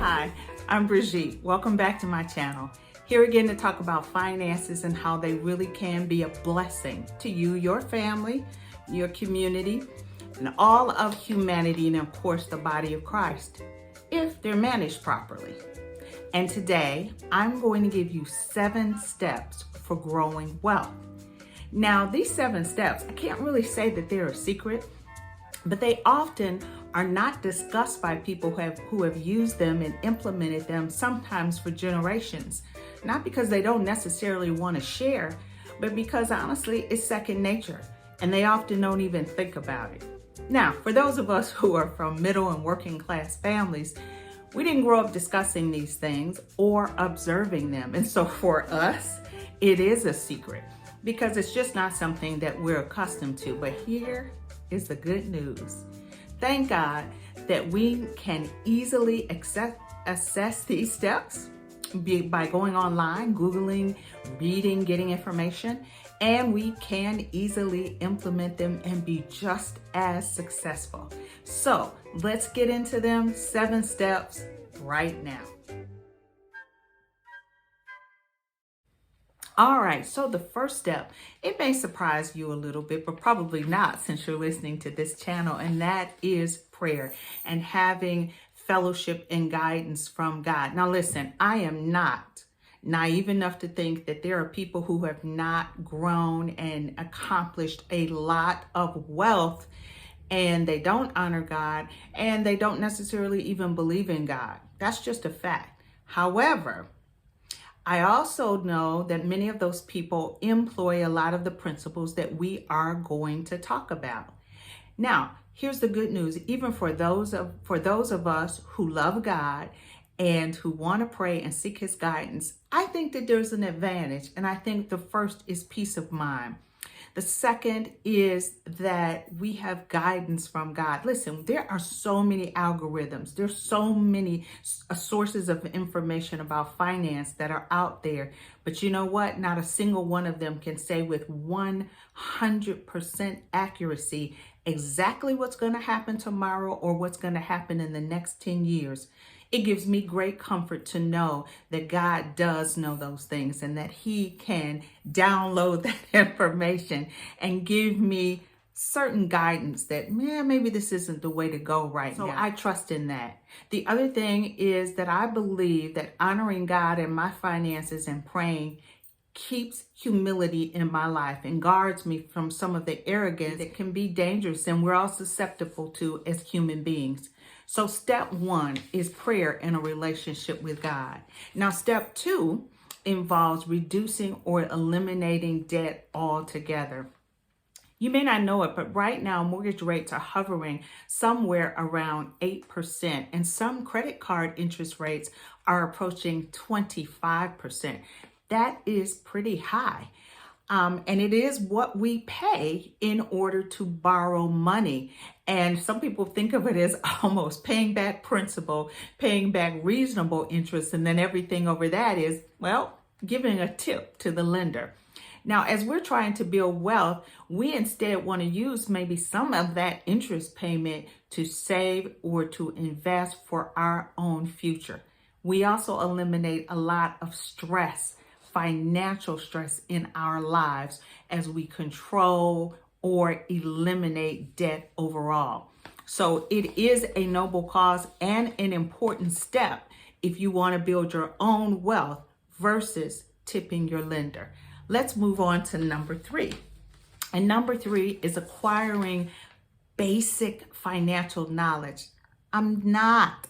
Hi, I'm Brigitte. Welcome back to my channel. Here again to talk about finances and how they really can be a blessing to you, your family, your community, and all of humanity, and of course the body of Christ, if they're managed properly. And today, I'm going to give you 7 steps for growing wealth. Now, these 7 steps, I can't really say that they're a secret, but they often are not discussed by people who have used them and implemented them sometimes for generations. Not because they don't necessarily want to share, but because honestly, it's second nature and they often don't even think about it. Now, for those of us who are from middle and working class families, we didn't grow up discussing these things or observing them. And so for us, it is a secret because it's just not something that we're accustomed to. But here is the good news. Thank God that we can easily assess these steps by going online, Googling, reading, getting information, and we can easily implement them and be just as successful. So let's get into them 7 steps right now. All right, so the first step, it may surprise you a little bit, but probably not since you're listening to this channel, and that is prayer and having fellowship and guidance from God. Now listen, I am not naive enough to think that there are people who have not grown and accomplished a lot of wealth and they don't honor God and they don't necessarily even believe in God. That's just a fact. However, I also know that many of those people employ a lot of the principles that we are going to talk about. Now, here's the good news. Even for those of us who love God and who want to pray and seek his guidance, I think that there's an advantage. And I think the first is peace of mind. The second is that we have guidance from God. Listen, there are so many algorithms. There's so many sources of information about finance that are out there. But you know what? Not a single one of them can say with 100% accuracy exactly what's going to happen tomorrow or what's going to happen in the next 10 years. It gives me great comfort to know that God does know those things and that he can download that information and give me certain guidance that, maybe this isn't the way to go right now. So I trust in that. The other thing is that I believe that honoring God in my finances and praying keeps humility in my life and guards me from some of the arrogance that can be dangerous and we're all susceptible to as human beings. So step 1 is prayer and a relationship with God. Now, step 2 involves reducing or eliminating debt altogether. You may not know it, but right now mortgage rates are hovering somewhere around 8%, and some credit card interest rates are approaching 25%. That is pretty high. And it is what we pay in order to borrow money. And some people think of it as almost paying back principal, paying back reasonable interest, and then everything over that is, well, giving a tip to the lender. Now, as we're trying to build wealth, we instead want to use maybe some of that interest payment to save or to invest for our own future. We also eliminate a lot of stress, financial stress in our lives as we control or eliminate debt overall. So it is a noble cause and an important step if you want to build your own wealth versus tipping your lender. Let's move on to number 3. And number 3 is acquiring basic financial knowledge. I'm not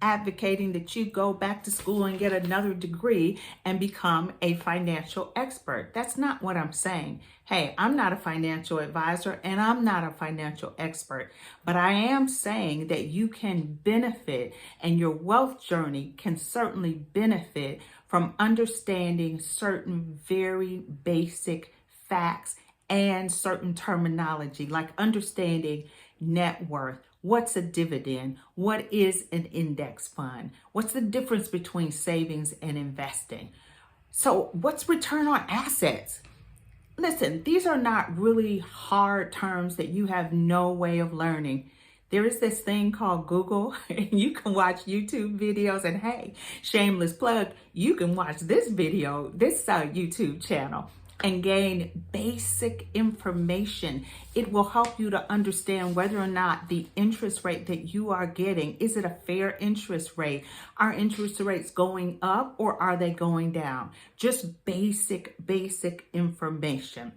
advocating that you go back to school and get another degree and become a financial expert. That's not what I'm saying. Hey, I'm not a financial advisor and I'm not a financial expert, but I am saying that you can benefit and your wealth journey can certainly benefit from understanding certain very basic facts and certain terminology, like understanding net worth. What's a dividend? What is an index fund? What's the difference between savings and investing? So what's return on assets? Listen, these are not really hard terms that you have no way of learning. There is this thing called Google, and you can watch YouTube videos. And hey, shameless plug, you can watch this video, this YouTube channel, and gain basic information. It will help you to understand whether or not the interest rate that you are getting, is it a fair interest rate? Are interest rates going up or are they going down? Just basic information.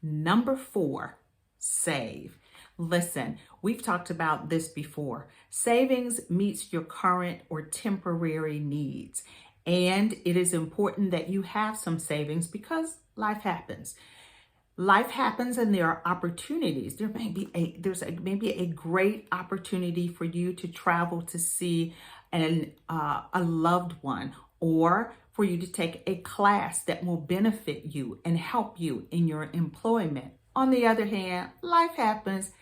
Number 4, save. Listen, we've talked about this before. Savings meets your current or temporary needs. And it is important that you have some savings because life happens. Life happens and there are opportunities. There's maybe a great opportunity for you to travel to see a loved one, or for you to take a class that will benefit you and help you in your employment. On the other hand, life happens.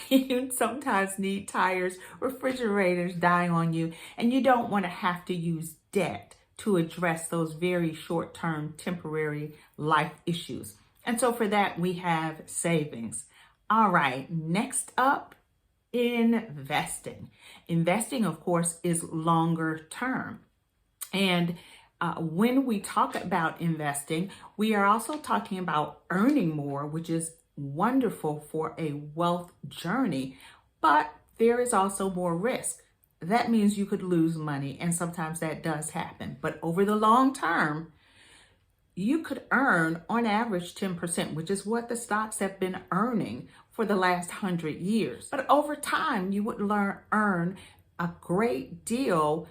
You sometimes need tires, refrigerators die on you, and you don't want to have to use debt to address those very short-term, temporary life issues. And so for that, we have savings. All right, next up, investing. Investing, of course, is longer term. And when we talk about investing, we are also talking about earning more, which is wonderful for a wealth journey, but there is also more risk. That means you could lose money, and sometimes that does happen. But over the long term, you could earn on average 10%, which is what the stocks have been earning for the last 100 years. But over time, you would earn a great deal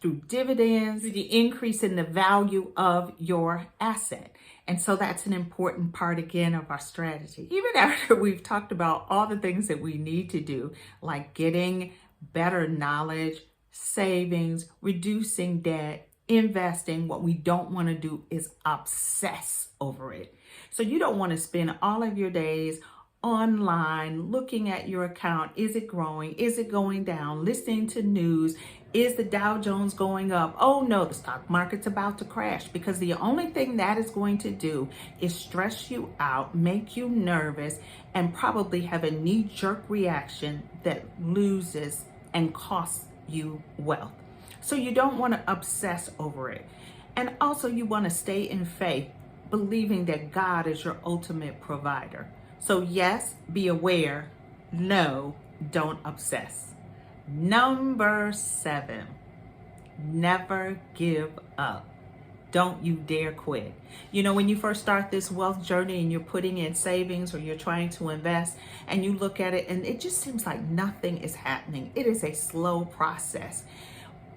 through dividends, through the increase in the value of your asset. And so that's an important part, again, of our strategy. Even after we've talked about all the things that we need to do, like getting better knowledge, savings, reducing debt, investing, what we don't want to do is obsess over it. So you don't want to spend all of your days online looking at your account. Is it growing? Is it going down? Listening to news. Is the Dow Jones going up? Oh no, the stock market's about to crash, because the only thing that is going to do is stress you out, make you nervous, and probably have a knee-jerk reaction that loses and costs you wealth. So you don't want to obsess over it. And also you want to stay in faith, believing that God is your ultimate provider. So yes, be aware. No, don't obsess. Number 7, never give up. Don't you dare quit. You know, when you first start this wealth journey and you're putting in savings or you're trying to invest, and you look at it and it just seems like nothing is happening. It is a slow process.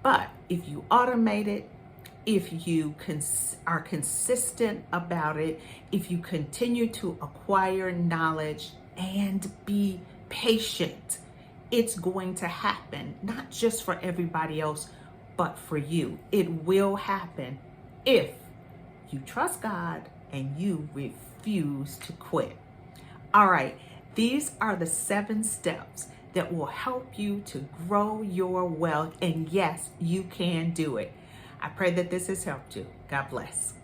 But if you automate it, if you are consistent about it, if you continue to acquire knowledge and be patient, it's going to happen, not just for everybody else, but for you. It will happen if you trust God and you refuse to quit. All right, these are the 7 steps that will help you to grow your wealth. And yes, you can do it. I pray that this has helped you. God bless.